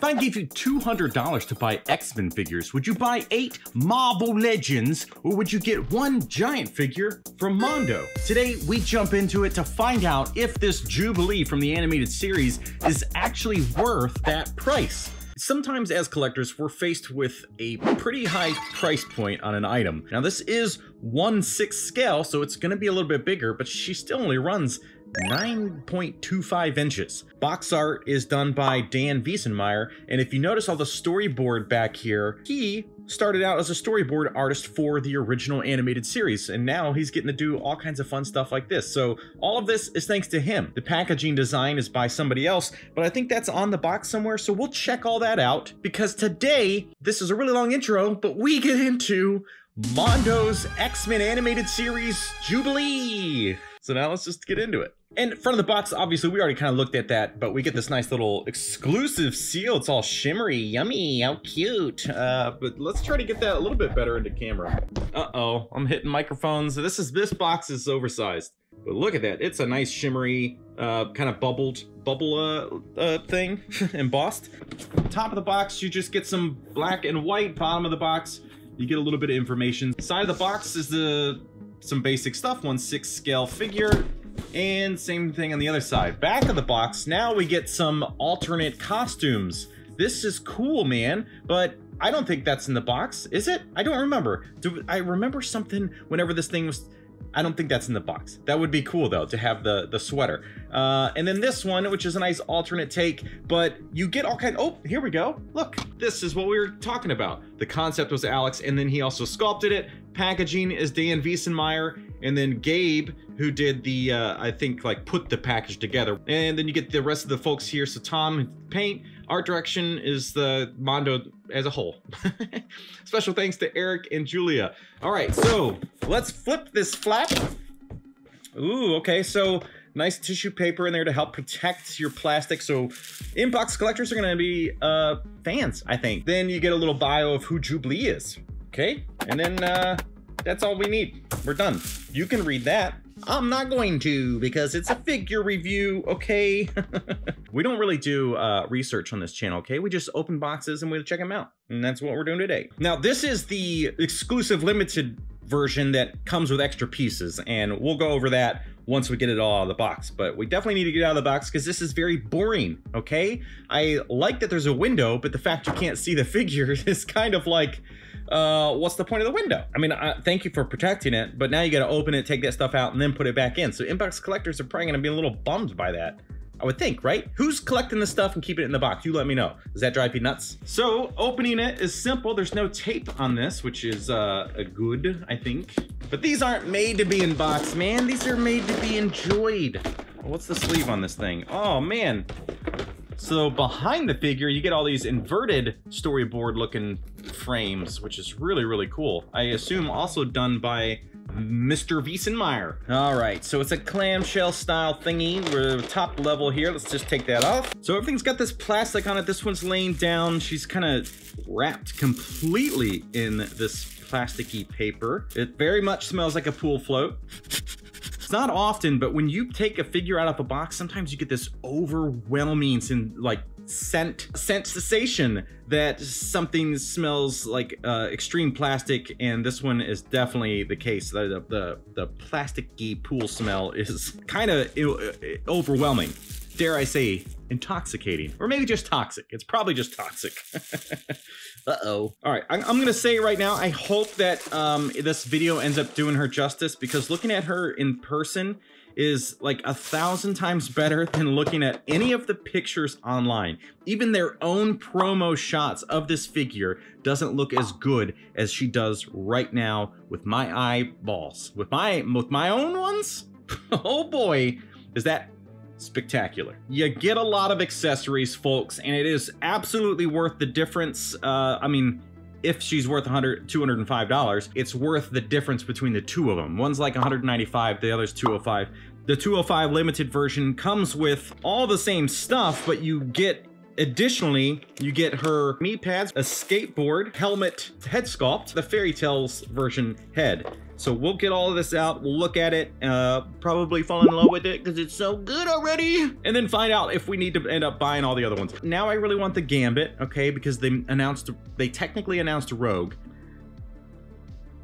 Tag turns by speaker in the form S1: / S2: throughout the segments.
S1: If I gave you $200 to buy X-Men figures, would you buy 8 Marvel Legends, or would you get 1 giant figure from Mondo? Today, we jump into it to find out if this Jubilee from the animated series is actually worth that price. Sometimes as collectors, we're faced with a pretty high price point on an item. Now this is 1/6 scale, so it's gonna be a little bit bigger, but she still only runs 9.25 inches. Box art is done by Dan Wiesenmeyer, and if you notice all the storyboard back here, he started out as a storyboard artist for the original animated series, and now he's getting to do all kinds of fun stuff like this. So all of this is thanks to him. The packaging design is by somebody else, but I think that's on the box somewhere, so we'll check all that out, because today, this is a really long intro, but we get into Mondo's X-Men animated series Jubilee. So now let's just get into it. And front of the box, obviously, we already kind of looked at that, but we get this nice little exclusive seal. It's all shimmery, yummy, how cute. But let's try to get that a little bit better into camera. Uh-oh, I'm hitting microphones. This box is oversized. But look at that, it's a nice shimmery, kind of bubble thing, embossed. Top of the box, you just get some black and white. Bottom of the box, you get a little bit of information. Side of the box is some basic stuff, 1/6 scale figure. And same thing on the other side. Back of the box, now we get some alternate costumes. This is cool, man, but I don't think that's in the box, is it? I don't remember. I remember something whenever this thing was... I don't think that's in the box. That would be cool, though, to have the sweater. And then this one, which is a nice alternate take, but you get all kinds... Oh, here we go. Look, this is what we were talking about. The concept was Alex, and then he also sculpted it. Packaging is Dan Wiesenmeyer, and then Gabe, who did the, I think, like, put the package together. And then you get the rest of the folks here. So Tom, paint. Art direction is the Mondo as a whole. Special thanks to Eric and Julia. All right, so let's flip this flap. Ooh, okay, so nice tissue paper in there to help protect your plastic. So inbox collectors are gonna be fans, I think. Then you get a little bio of who Jubilee is, okay? And then that's all we need. We're done. You can read that. I'm not going to, because it's a figure review, okay? We don't really do research on this channel, okay? We just open boxes and we check them out. And that's what we're doing today. Now, this is the exclusive limited version that comes with extra pieces, and we'll go over that once we get it all out of the box. But we definitely need to get out of the box because this is very boring, okay? I like that there's a window, but the fact you can't see the figure is kind of like, what's the point of the window? I mean, thank you for protecting it, but now you got to open it, take that stuff out, and then put it back in. So inbox collectors are probably going to be a little bummed by that, I would think, right? Who's collecting this stuff and keeping it in the box? You let me know. Does that drive you nuts? So opening it is simple. There's no tape on this, which is a good, I think. But these aren't made to be in box, man. These are made to be enjoyed. What's the sleeve on this thing? Oh, man. So behind the figure, you get all these inverted storyboard looking frames, which is really, really cool. I assume also done by Mr. Wiesenmeyer. All right, so it's a clamshell style thingy. We're top level here. Let's just take that off. So everything's got this plastic on it. This one's laying down. She's kind of wrapped completely in this plasticky paper. It very much smells like a pool float. It's not often, but when you take a figure out of a box, sometimes you get this overwhelming scent sensation that something smells like extreme plastic, and this one is definitely the case. The plasticky pool smell is kind of overwhelming. Dare I say, intoxicating, or maybe just toxic. It's probably just toxic. Uh-oh. All right, I'm gonna say right now, I hope that this video ends up doing her justice, because looking at her in person is like 1,000 times better than looking at any of the pictures online. Even their own promo shots of this figure doesn't look as good as she does right now with my eyeballs. With my own ones? Oh boy, is that spectacular. You get a lot of accessories, folks, and it is absolutely worth the difference. I mean, if she's worth $205, it's worth the difference between the two of them. One's like $195, the other's $205. The $205 limited version comes with all the same stuff, but you get, additionally, you get her knee pads, a skateboard, helmet, head sculpt, the Fairy Tales version head. So we'll get all of this out, we'll look at it, probably fall in love with it because it's so good already, and then find out if we need to end up buying all the other ones. Now I really want the Gambit, okay, because they technically announced Rogue.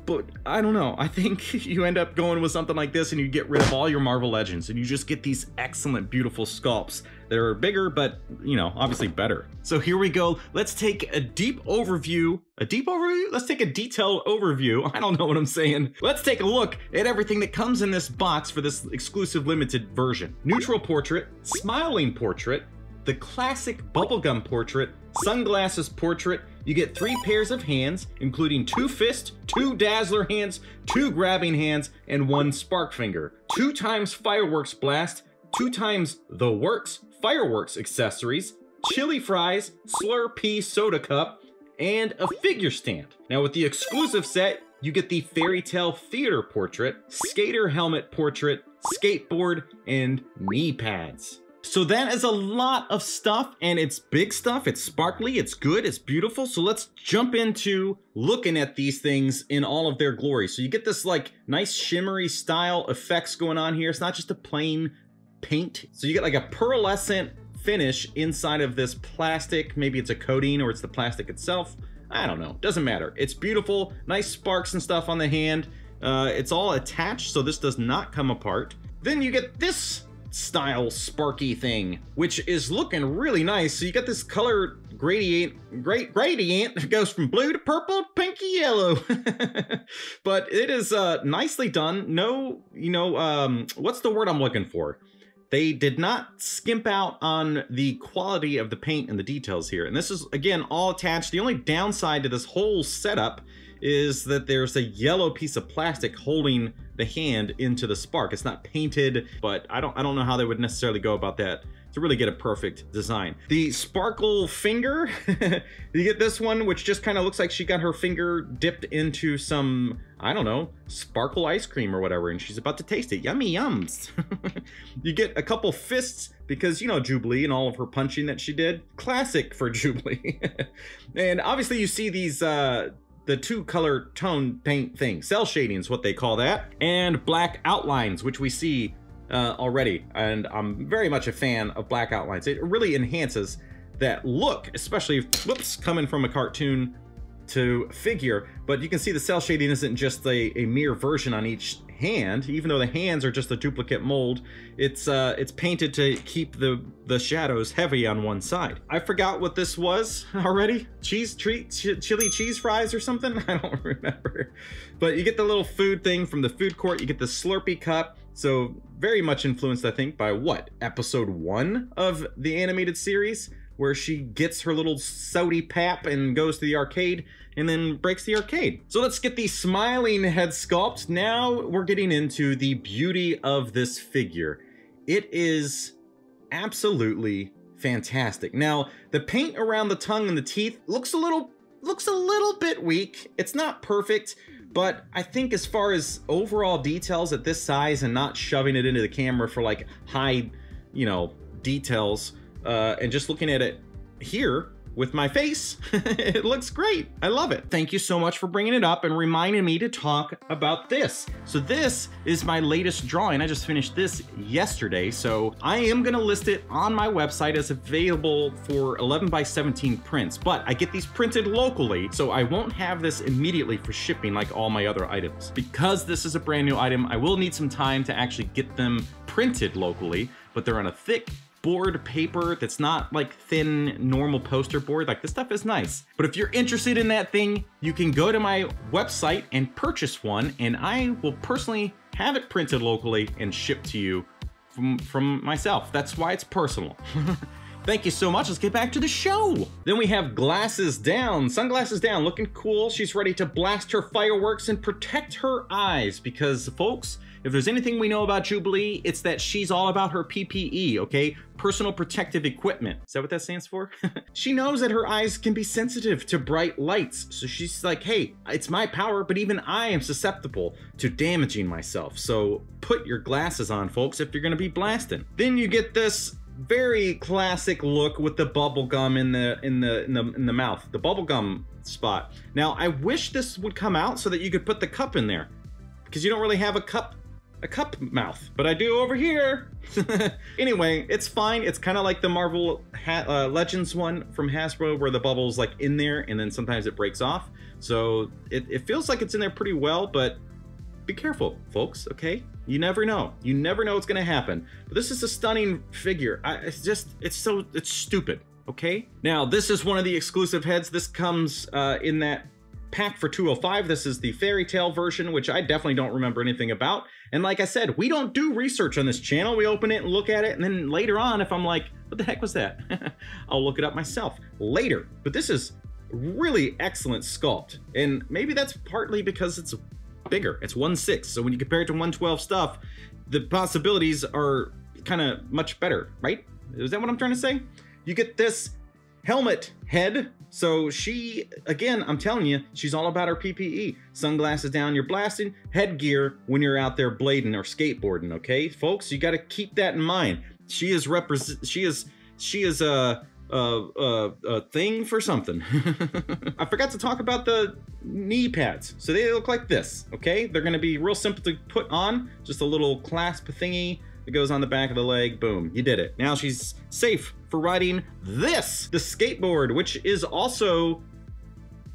S1: But I don't know, I think you end up going with something like this and you get rid of all your Marvel Legends and you just get these excellent, beautiful sculpts that are bigger, but, you know, obviously better. So here we go. Let's take a deep overview. A deep overview? Let's take a detailed overview. I don't know what I'm saying. Let's take a look at everything that comes in this box for this exclusive limited version. Neutral portrait, smiling portrait, the classic bubblegum portrait, sunglasses portrait. You get 3 pairs of hands, including 2 fists, 2 dazzler hands, 2 grabbing hands, and 1 spark finger. 2 times fireworks blast, 2 times the works fireworks accessories, chili fries, Slurpee soda cup, and a figure stand. Now with the exclusive set, you get the Fairy Tale Theater portrait, skater helmet portrait, skateboard, and knee pads. So that is a lot of stuff, and it's big stuff, it's sparkly, it's good, it's beautiful. So let's jump into looking at these things in all of their glory. So you get this like nice shimmery style effects going on here. It's not just a plain paint. So you get like a pearlescent finish inside of this plastic. Maybe it's a coating or it's the plastic itself. I don't know, doesn't matter. It's beautiful, nice sparks and stuff on the hand. It's all attached, so this does not come apart. Then you get this style sparky thing, which is looking really nice. So you got this color gradient that goes from blue to purple, pinky yellow. But it is nicely done. No, you know, what's the word I'm looking for? They did not skimp out on the quality of the paint and the details here. And this is, again, all attached. The only downside to this whole setup is that there's a yellow piece of plastic holding the hand into the spark. It's not painted, but I don't know how they would necessarily go about that to really get a perfect design. The sparkle finger, you get this one, which just kind of looks like she got her finger dipped into some, I don't know, sparkle ice cream or whatever, and she's about to taste it. Yummy yums. You get a couple fists because, you know, Jubilee and all of her punching that she did. Classic for Jubilee. And obviously you see these, the 2 color tone paint thing. Cell shading is what they call that. And black outlines, which we see already. And I'm very much a fan of black outlines. It really enhances that look, especially, whoops, coming from a cartoon to figure. But you can see the cell shading isn't just a mere version on each hand. Even though the hands are just a duplicate mold, it's painted to keep the shadows heavy on one side. I forgot what this was already. Cheese treat, chili cheese fries or something. I don't remember. But you get the little food thing from the food court. You get the Slurpee cup. So very much influenced, I think, by what? Episode 1 of the animated series, where she gets her little sody pap and goes to the arcade and then breaks the arcade. So let's get the smiling head sculpt. Now we're getting into the beauty of this figure. It is absolutely fantastic. Now, the paint around the tongue and the teeth looks a little bit weak. It's not perfect, but I think as far as overall details at this size and not shoving it into the camera for like high, you know, details, and just looking at it here with my face, it looks great. I love it. Thank you so much for bringing it up and reminding me to talk about this. So this is my latest drawing. I just finished this yesterday, so I am gonna list it on my website as available for 11x17 prints, but I get these printed locally, so I won't have this immediately for shipping like all my other items. Because this is a brand new item, I will need some time to actually get them printed locally, but they're on a thick board paper that's not like thin normal poster board. Like, this stuff is nice. But if you're interested in that thing, you can go to my website and purchase one, and I will personally have it printed locally and shipped to you from myself. That's why it's personal. Thank you so much. Let's get back to the show. Then we have glasses down, sunglasses down, looking cool. She's ready to blast her fireworks and protect her eyes because, folks, if there's anything we know about Jubilee, it's that she's all about her PPE, okay? Personal protective equipment. Is that what that stands for? She knows that her eyes can be sensitive to bright lights. So she's like, hey, it's my power, but even I am susceptible to damaging myself. So put your glasses on, folks, if you're gonna be blasting. Then you get this very classic look with the bubble gum in the mouth, the bubble gum spot. Now, I wish this would come out so that you could put the cup in there. because you don't really have a cup mouth, but I do over here. Anyway, it's fine. It's kind of like the Marvel Legends one from Hasbro, where the bubble's like in there and then sometimes it breaks off. So it feels like it's in there pretty well, but be careful, folks, okay? You never know. You never know what's gonna happen. But this is a stunning figure. It's stupid, okay? Now, this is one of the exclusive heads. This comes in that pack for 205. This is the fairy tale version, which I definitely don't remember anything about. And like I said, we don't do research on this channel. We open it and look at it, and then later on, if I'm like, what the heck was that? I'll look it up myself later. But this is really excellent sculpt. And maybe that's partly because it's bigger. It's 1/6. So when you compare it to 112 stuff, the possibilities are kind of much better, right? Is that what I'm trying to say? You get this helmet head. So she, again, I'm telling you, she's all about her PPE. Sunglasses down, you're blasting. Headgear when you're out there blading or skateboarding, okay? Folks, you got to keep that in mind. She is a thing for something. I forgot to talk about the knee pads. So they look like this, okay? They're gonna be real simple to put on. Just a little clasp thingy that goes on the back of the leg. Boom, you did it. Now she's safe for riding this, the skateboard, which is also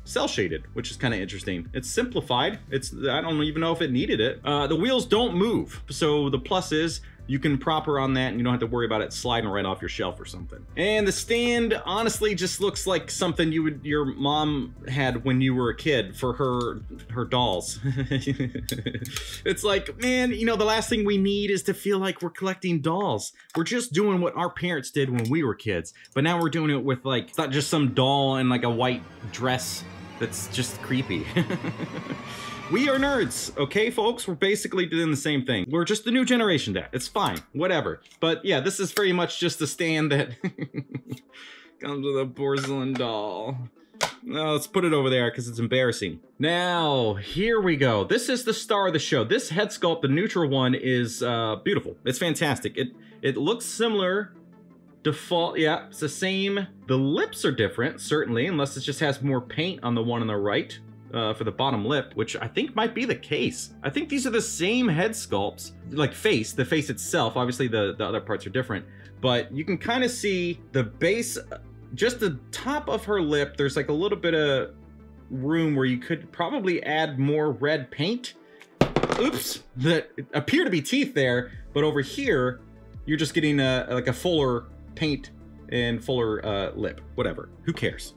S1: cell shaded, which is kind of interesting. It's simplified. I don't even know if it needed it. The wheels don't move. So the plus is you can prop her on that and you don't have to worry about it sliding right off your shelf or something. And the stand honestly just looks like something your mom had when you were a kid for her dolls. It's like, man, you know, the last thing we need is to feel like we're collecting dolls. We're just doing what our parents did when we were kids. But now we're doing it with like, it's not just some doll in like a white dress that's just creepy. We are nerds, okay, folks? We're basically doing the same thing. We're just the new generation, Dad. It's fine, whatever. But yeah, this is very much just a stand that comes with a porcelain doll. No, let's put it over there because it's embarrassing. Now, here we go. This is the star of the show. This head sculpt, the neutral one, is beautiful. It's fantastic. It looks similar. Default, yeah, it's the same. The lips are different, certainly, unless it just has more paint on the one on the right. For the bottom lip, which I think might be the case. I think these are the same head sculpts, like the face itself. Obviously the other parts are different, but you can kind of see the base, just the top of her lip. There's like a little bit of room where you could probably add more red paint. Oops, that appear to be teeth there, but over here, you're just getting like a fuller paint and fuller lip, whatever, who cares?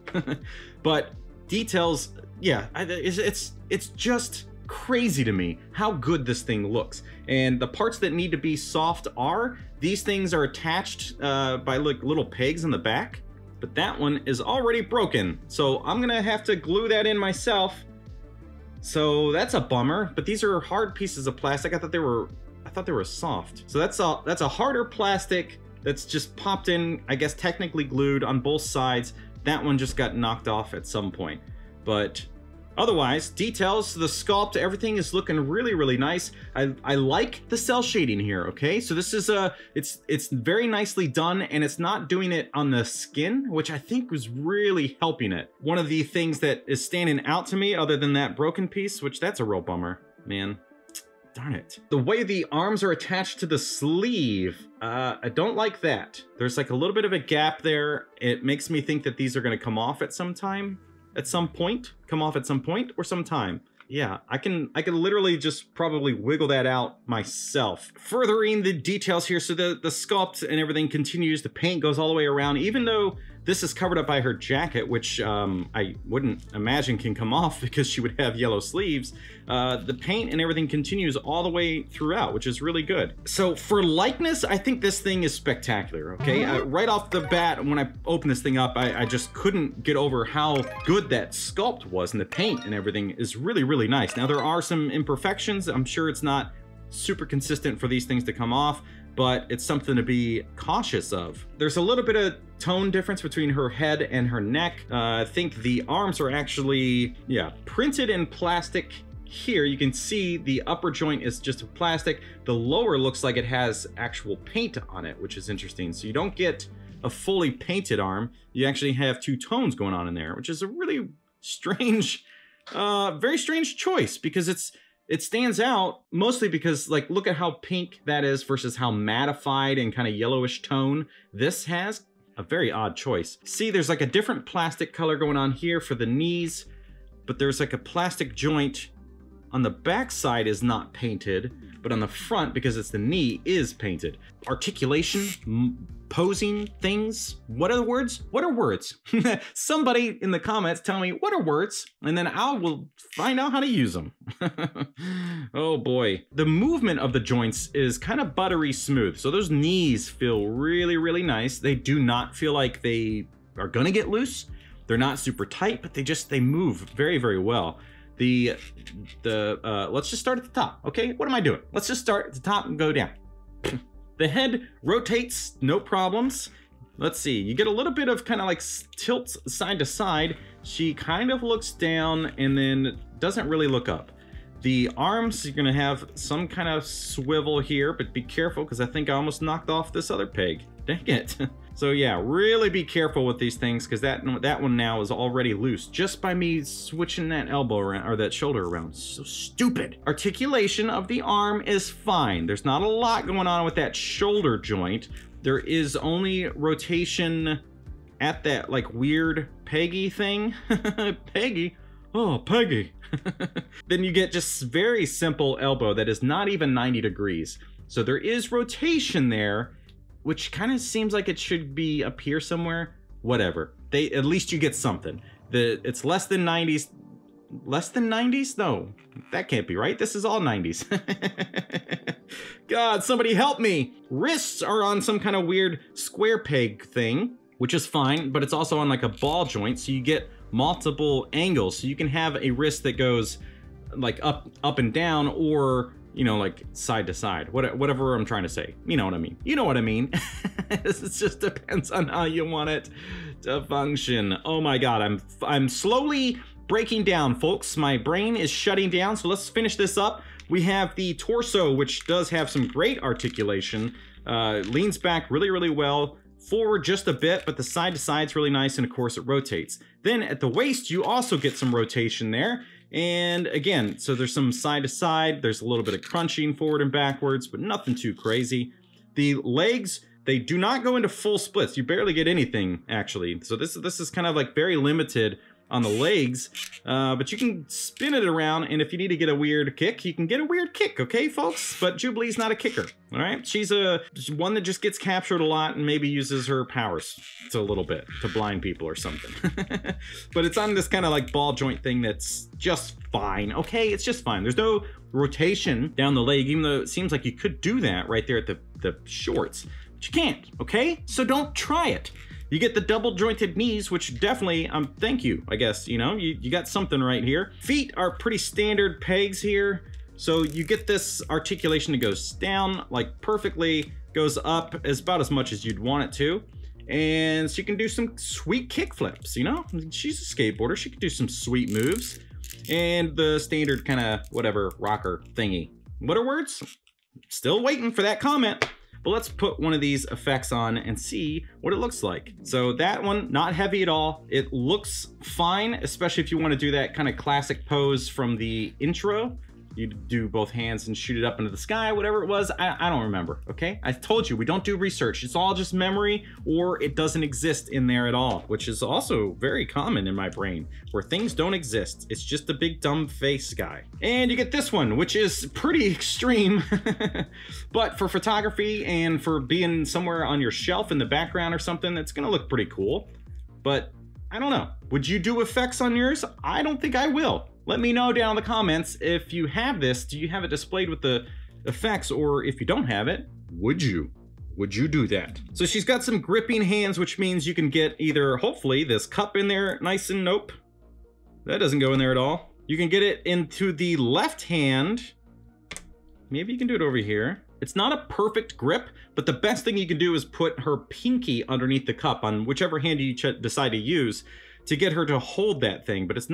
S1: But details, yeah, it's just crazy to me how good this thing looks. And the parts that need to be soft these things are attached by like little pegs in the back, but that one is already broken. So I'm gonna have to glue that in myself. So that's a bummer, but these are hard pieces of plastic. I thought they were soft. So that's a harder plastic that's just popped in, I guess technically glued on both sides. That one just got knocked off at some point. But otherwise, details, the sculpt, everything is looking really, really nice. I like the cell shading here, okay? So this is it's very nicely done, and it's not doing it on the skin, which I think was really helping it. One of the things that is standing out to me, other than that broken piece, which that's a real bummer, man. Darn it. The way the arms are attached to the sleeve, I don't like that. There's like a little bit of a gap there. It makes me think that these are gonna come off at some time. At some point, come off at some point or some time. Yeah, I can literally just probably wiggle that out myself. Furthering the details here, so the sculpt and everything continues. The paint goes all the way around, even though this is covered up by her jacket, which I wouldn't imagine can come off because she would have yellow sleeves. The paint and everything continues all the way throughout, which is really good. So for likeness, I think this thing is spectacular, okay? Right off the bat, when I opened this thing up, I just couldn't get over how good that sculpt was, and the paint and everything is really, really nice. Now there are some imperfections. I'm sure it's not super consistent for these things to come off, but it's something to be cautious of. There's a little bit of tone difference between her head and her neck. I think the arms are actually, yeah, printed in plastic. Here you can see the upper joint is just plastic. The lower looks like it has actual paint on it, which is interesting. So you don't get a fully painted arm. You actually have two tones going on in there, which is a really strange, very strange choice, because it's It stands out mostly because, like, look at how pink that is versus how mattified and kind of yellowish tone this has. A very odd choice. See, there's like a different plastic color going on here for the knees, but there's like a plastic joint on the back side is not painted, but on the front, because it's the knee, is painted. Articulation, posing things. What are the words? What are words? Somebody in the comments tell me what are words, and then I will find out how to use them. Oh boy. The movement of the joints is kind of buttery smooth. So those knees feel really, really nice. They do not feel like they are gonna get loose. They're not super tight, but they move very, very well. Let's just start at the top, okay? What am I doing? Let's just start at the top and go down. The head rotates, no problems. Let's see, you get a little bit of kind of like tilts side to side. She kind of looks down and then doesn't really look up. The arms, you're gonna have some kind of swivel here, but be careful because I think I almost knocked off this other peg. Dang it. So yeah, really be careful with these things because that one now is already loose just by me switching that elbow around, or that shoulder around. So stupid. Articulation of the arm is fine. There's not a lot going on with that shoulder joint. There is only rotation at that like weird Peggy thing. Peggy? Oh, Peggy. Then you get just very simple elbow that is not even 90 degrees. So there is rotation there, which kind of seems like it should be up here somewhere. Whatever. At least you get something. It's less than 90s. Less than 90s? No, that can't be right. This is all 90s. God, somebody help me. Wrists are on some kind of weird square peg thing, which is fine, but it's also on like a ball joint, so you get multiple angles. So you can have a wrist that goes like up and down, or you know, like side to side, whatever I'm trying to say. You know what I mean. You know what I mean. It just depends on how you want it to function. Oh my God, I'm slowly breaking down, folks. My brain is shutting down, so let's finish this up. We have the torso, which does have some great articulation. Leans back really, really well. Forward just a bit, but the side to side's really nice, and of course it rotates. Then at the waist, you also get some rotation there. And again, so there's some side to side, there's a little bit of crunching forward and backwards, but nothing too crazy. The legs, they do not go into full splits. You barely get anything, actually. So this is kind of like very limited on the legs, but you can spin it around, and if you need to get a weird kick, you can get a weird kick, okay, folks? But Jubilee's not a kicker, all right? She's one that just gets captured a lot and maybe uses her powers a little bit to blind people or something. But it's on this kind of like ball joint thing that's just fine, okay? It's just fine. There's no rotation down the leg, even though it seems like you could do that right there at the shorts, but you can't, okay? So don't try it. You get the double jointed knees, which definitely, thank you, I guess, you know, you got something right here. Feet are pretty standard pegs here. So you get this articulation that goes down like perfectly, goes up about as much as you'd want it to. And so you can do some sweet kick flips, you know? She's a skateboarder, she can do some sweet moves. And the standard kind of whatever rocker thingy. What are words? Still waiting for that comment. But let's put one of these effects on and see what it looks like. So that one, not heavy at all. It looks fine, especially if you want to do that kind of classic pose from the intro. You do both hands and shoot it up into the sky, whatever it was. I don't remember, okay? I told you, we don't do research. It's all just memory, or it doesn't exist in there at all, which is also very common in my brain, where things don't exist. It's just a big dumb face guy. And you get this one, which is pretty extreme, but for photography and for being somewhere on your shelf in the background or something, it's gonna look pretty cool. But I don't know. Would you do effects on yours? I don't think I will. Let me know down in the comments if you have this. Do you have it displayed with the effects? Or if you don't have it, would you? Would you do that? So she's got some gripping hands, which means you can get either, hopefully, this cup in there nice and nope. That doesn't go in there at all. You can get it into the left hand. Maybe you can do it over here. It's not a perfect grip, but the best thing you can do is put her pinky underneath the cup on whichever hand you decide to use to get her to hold that thing. But it's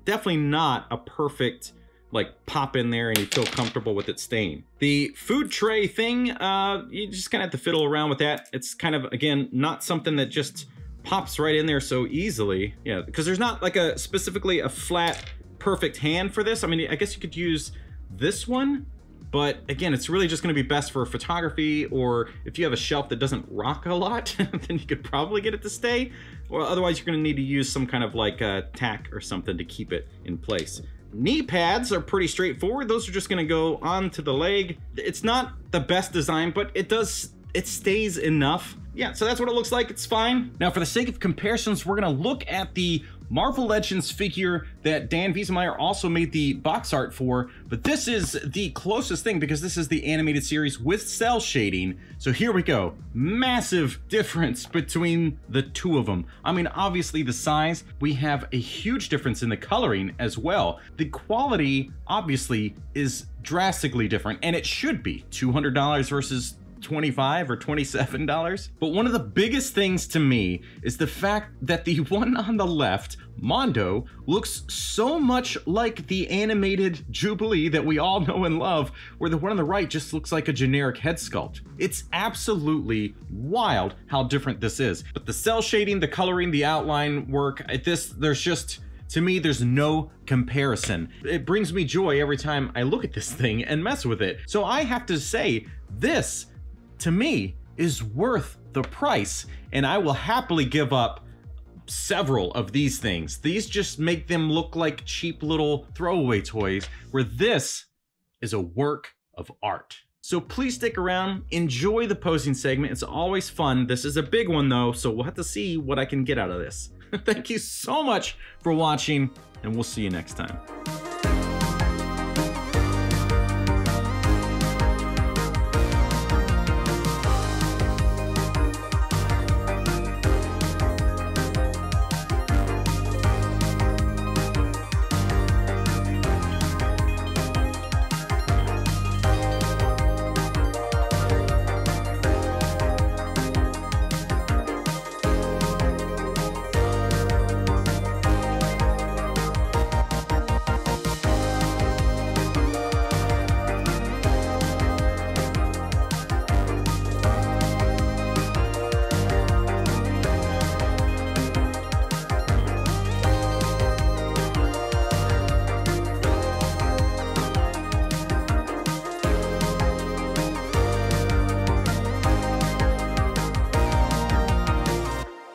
S1: definitely not a perfect, like, pop in there and you feel comfortable with it staying. The food tray thing, you just kind of have to fiddle around with that. It's kind of, again, not something that just pops right in there so easily. Yeah, because there's not like specifically a flat, perfect hand for this. I mean, I guess you could use this one, but again, it's really just gonna be best for photography, or if you have a shelf that doesn't rock a lot, then you could probably get it to stay, or otherwise you're gonna need to use some kind of like tack or something to keep it in place. Knee pads are pretty straightforward. Those are just gonna go onto the leg. It's not the best design, but it stays enough. Yeah, so that's what it looks like. It's fine. Now, for the sake of comparisons, we're gonna look at the Marvel Legends figure that Dan Wiesemeyer also made the box art for, but this is the closest thing because this is the animated series with cell shading. So here we go. Massive difference between the two of them. I mean, obviously the size, we have a huge difference in the coloring as well. The quality, obviously, is drastically different, and it should be $200 versus $25 or $27. But one of the biggest things to me is the fact that the one on the left, Mondo, looks so much like the animated Jubilee that we all know and love, where the one on the right just looks like a generic head sculpt. It's absolutely wild how different this is. But the cell shading, the coloring, the outline work, there's just, to me, there's no comparison. It brings me joy every time I look at this thing and mess with it. So I have to say, this, to me, is worth the price, and I will happily give up several of these things. These just make them look like cheap little throwaway toys, where this is a work of art. So please stick around, enjoy the posing segment. It's always fun. This is a big one though, so we'll have to see what I can get out of this. Thank you so much for watching, and we'll see you next time.